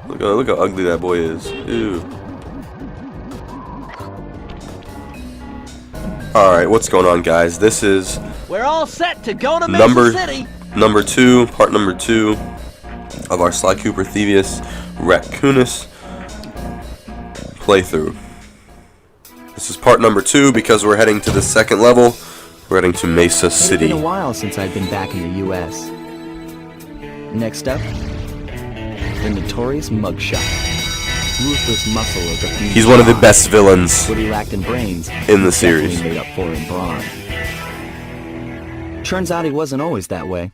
Look how ugly that boy is. Ew. Alright, what's going on, guys? This is We're all set to go to Mesa City. Number 2, part number 2 of our Sly Cooper Thievius Raccoonus playthrough. This is part number 2 because we're heading to the second level. We're heading to Mesa City. It's been a while since I've been back in the U.S. Next up, the notorious Mugshot. Ruthless muscle of the few. He's one of the best villains what he lacked in brains in the series. Made up for in brawn. Turns out he wasn't always that way.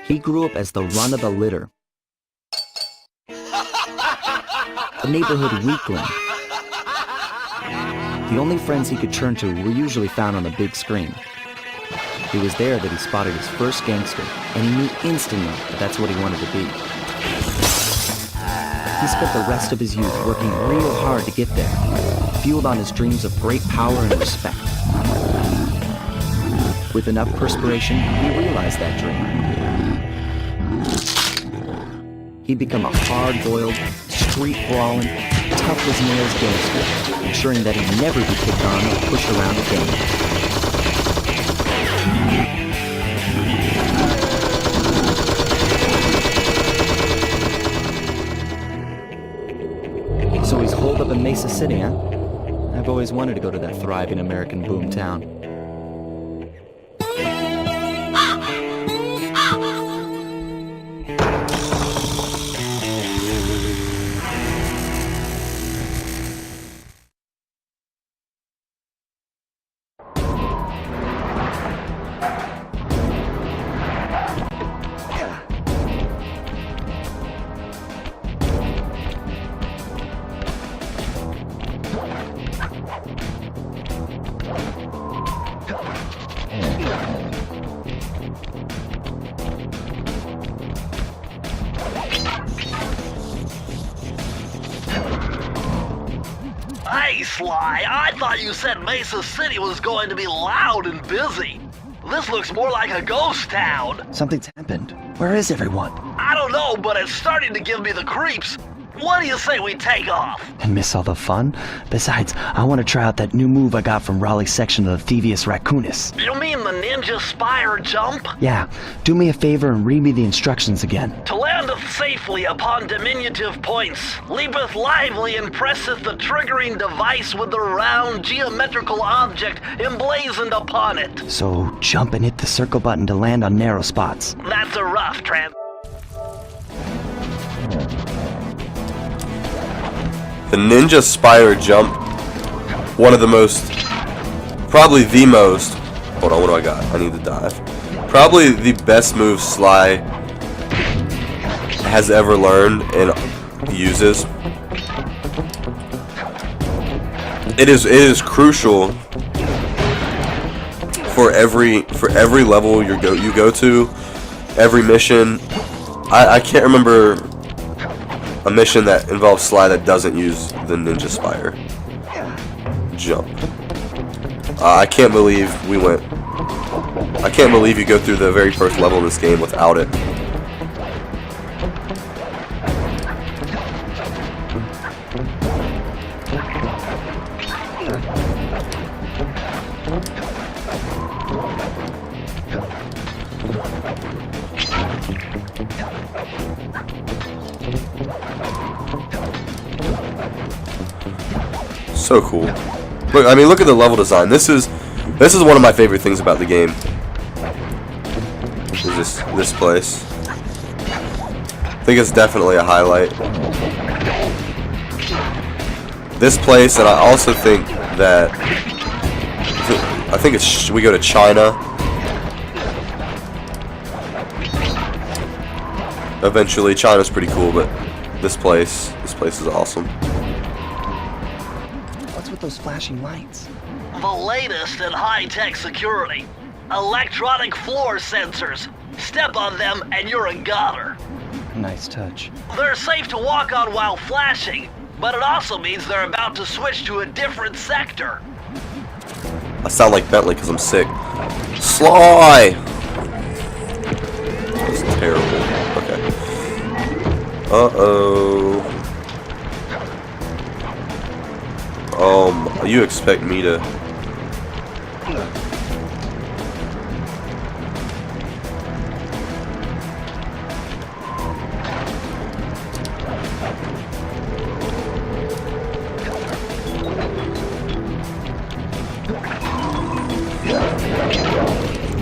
He grew up as the run of the litter, a neighborhood weakling. The only friends he could turn to were usually found on the big screen. It was there that he spotted his first gangster, and he knew instantly that that's what he wanted to be. He spent the rest of his youth working real hard to get there, fueled on his dreams of great power and respect. With enough perspiration, he realized that dream. He'd become a hard-boiled, street-brawling, tough-as-nails gangster, ensuring that he'd never be picked on or pushed around again. So he's holed up in Mesa City, huh? I've always wanted to go to that thriving American boom town. Hey, Sly, I thought you said Mesa City was going to be loud and busy. This looks more like a ghost town. Something's happened. Where is everyone? I don't know, but it's starting to give me the creeps. What do you say we take off? And miss all the fun? Besides, I want to try out that new move I got from Raleigh's section of the Thievius Raccoonus. You mean the ninja spire jump? Yeah, do me a favor and read me the instructions again. To landeth safely upon diminutive points, leapeth lively and presseth the triggering device with the round geometrical object emblazoned upon it. So jump and hit the circle button to land on narrow spots. That's a rough The ninja spire jump, one of the most, probably the most, hold on, what do I got? I need to dive. Probably the best move Sly has ever learned and uses. It is crucial for every level you go to, every mission. I can't remember a mission that involves Sly that doesn't use the ninja spire jump. I can't believe I can't believe you go through the very first level of this game without it. So cool. Look, I mean, look at the level design. This is one of my favorite things about the game. Is this place. I think it's definitely a highlight. This place, and I also think that we go to China eventually. China's pretty cool, but this place is awesome. With those flashing lights. The latest in high-tech security. Electronic floor sensors. Step on them and you're a goner. Nice touch. They're safe to walk on while flashing, but it also means they're about to switch to a different sector. I sound like Bentley because I'm sick. Sly! That's terrible. Okay. Uh-oh. You expect me to...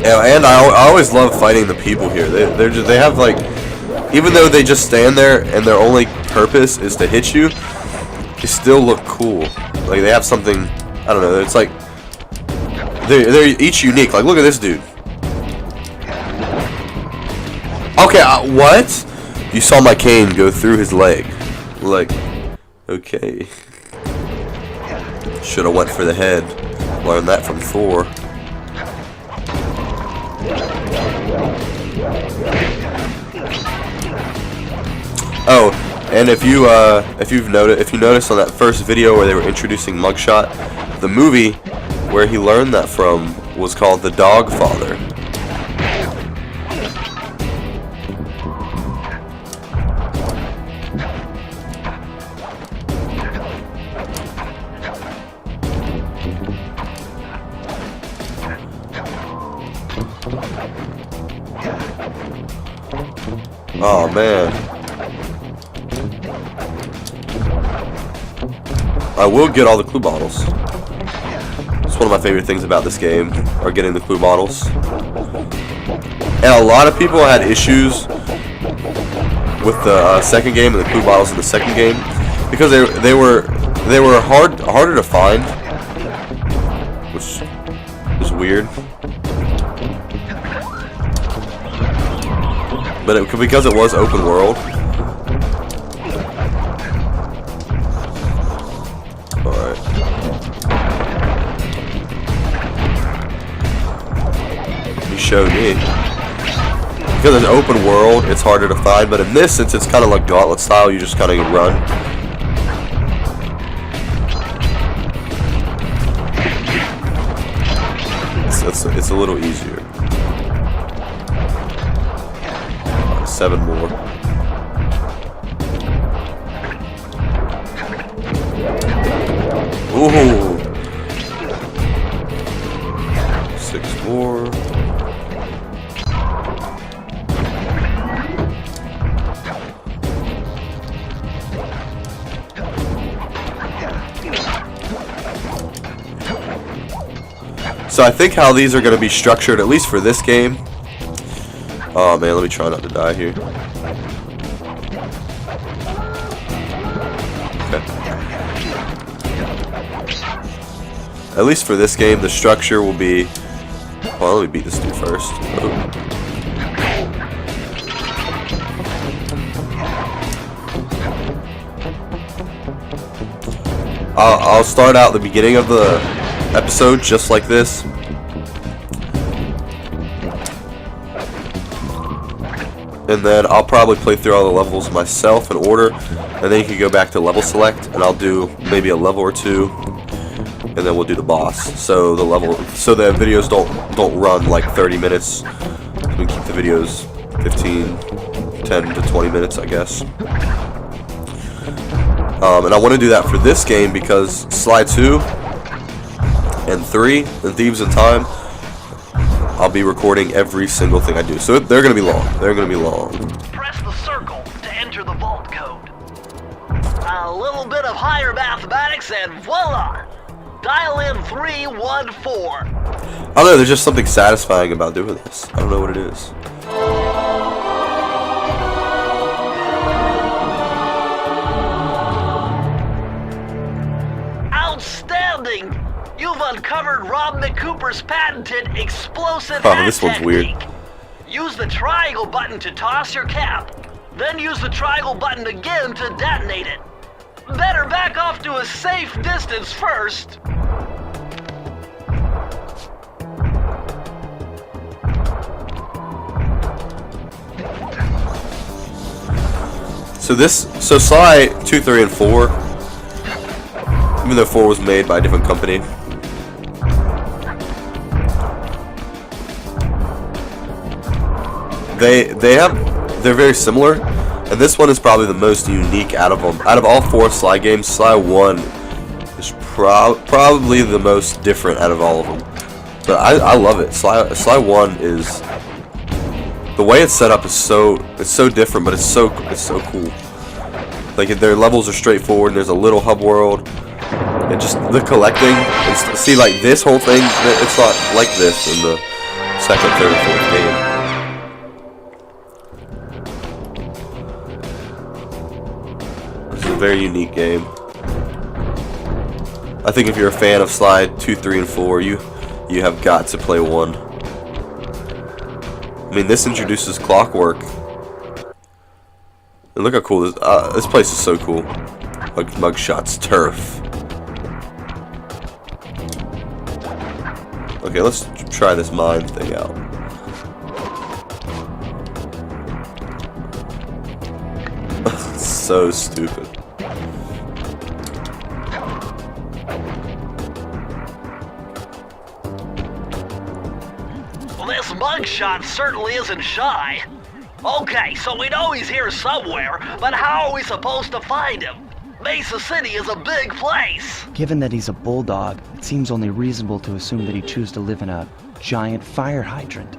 Yeah, and I always love fighting the people here. They have like, even though they just stand there and their only purpose is to hit you, they still look cool. Like they have something, I don't know. It's like they're each unique. Like look at this dude. Okay, what? You saw my cane go through his leg. Like, okay. Should have went for the head. Learned that from Thor. Oh, and if you noticed on that first video where they were introducing Mugshot, the movie where he learned that from was called The Dogfather. Oh man. I will get all the clue bottles. It's one of my favorite things about this game, are getting the clue bottles. And a lot of people had issues with the second game and the clue bottles in the second game because they were harder to find, which is weird. But because it was open world. Alright. He showed me. Because it's open world, it's harder to find. But in this, since it's kind of like gauntlet style, you just kind of run. It's a little easier. 7 more. Ooh. 6 more. So I think how these are going to be structured, at least for this game. Oh man, let me try not to die here. Okay. At least for this game, the structure will be... Well, let me beat this dude first. Oh. I'll start out the beginning of the episode just like this. And then I'll probably play through all the levels myself in order, and then you can go back to level select, and I'll do maybe a level or two, and then we'll do the boss. So the videos don't run like 30 minutes. We keep the videos 10 to 20 minutes, I guess. And I want to do that for this game because Sly 2 and 3 and Thieves in Time, I'll be recording every single thing I do. So they're going to be long. They're going to be long. Press the circle to enter the vault code. A little bit of higher mathematics and voila! Dial in 314. I don't know, there's just something satisfying about doing this. I don't know what it is. Outstanding! You've uncovered Rob McCooper's patented explosive this one's technique. weird. Use the triangle button to toss your cap. Then use the triangle button again to detonate it. Better back off to a safe distance first. So Sly 2, 3, and 4, even though 4 was made by a different company, they're very similar, and And this one is probably the most unique out of them. Out of all 4 Sly games, Sly 1 is probably the most different out of all of them. But I love it. Sly 1 is, the way it's set up is so different, but it's so cool. Like, their levels are straightforward. And there's a little hub world, and just the collecting. And see, like this whole thing, it's not like this in the second, third, and fourth game. This is a very unique game. I think if you're a fan of Sly 2, 3, and 4, you have got to play 1. I mean, this introduces clockwork. And look how cool this place is so cool. Mugshot's turf. Okay, let's try this mine thing out. So stupid. Well, this mugshot certainly isn't shy. Okay, so we know he's here somewhere, but how are we supposed to find him? Mesa City is a big place. Given that he's a bulldog, it seems only reasonable to assume that he'd choose to live in a giant fire hydrant.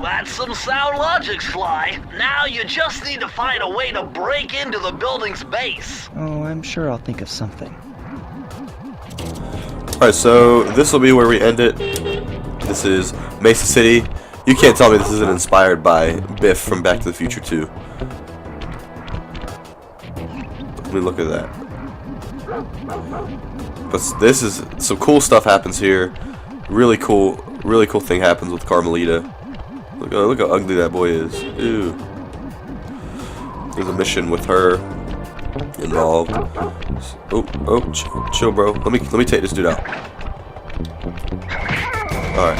That's some sound logic, Sly. Now you just need to find a way to break into the building's base. Oh, I'm sure I'll think of something. Alright, so this will be where we end it. This is Mesa City. You can't tell me this isn't inspired by Biff from Back to the Future 2. Let me look at that. But this is some cool stuff happens here. Really cool thing happens with Carmelita. Look how ugly that boy is. Ew. There's a mission with her involved. Oh, chill, bro. Let me take this dude out. All right.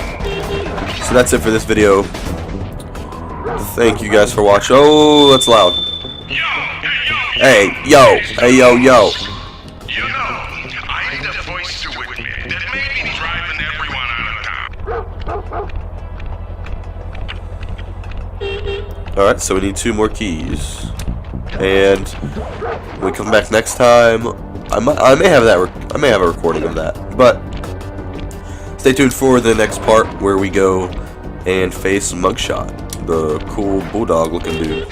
So that's it for this video. Thank you guys for watching. Oh, that's loud. Hey, yo. You know, I need a voice to admit that may be driving everyone out of town. Alright, so we need 2 more keys. And when we come back next time, I may have a recording of that. But stay tuned for the next part where we go and face Mugshot, the cool bulldog looking dude.